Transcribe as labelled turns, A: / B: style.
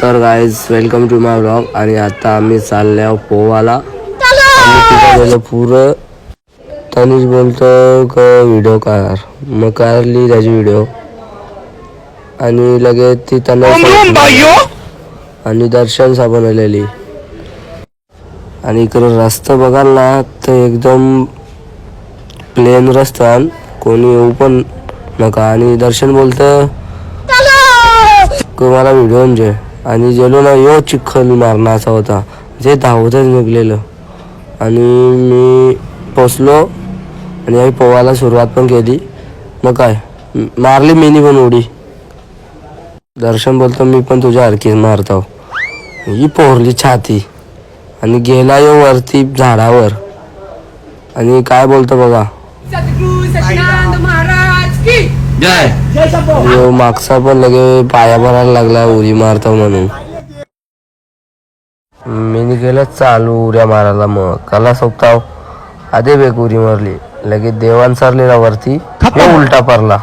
A: तर guys welcome to my blog. आणि आता आम्ही चाललो पोवाला. आम्ही तिथे गेलो पुरं. तनिष बोलतो का व्हिडिओ काढ, मग काढली त्याची व्हिडिओ. आणि लगेच ती त्यांना आणि दर्शन बनवलेली. आणि इकडे रस्ता बघाल ना तर एकदम प्लेन रस्ता, कोणी येऊ पण नका. आणि दर्शन बोलतं मला व्हिडिओ म्हणजे. आणि गेलो ना यो चिखल मारण्याचा होता, जे धावतच निघलेलं. आणि मी पोचलो आणि आम्ही पोवायला सुरुवात पण केली. मग काय मारली मीनी पण उडी. दर्शन बोलतो मी पण तुझ्या हरकीच मारतो. ही पोरली छाती आणि गेला यो वरती झाडावर. आणि काय बोलतो बघा, यो मागचा पण लगे पाया भरायला लागला उडी मारतो म्हणून. मी गेलं चालू उड्या मारायला. मग कला सोपताव आधे बेक उडी मारली. लगेच देवान सरलेला वरती, उलटा पडला.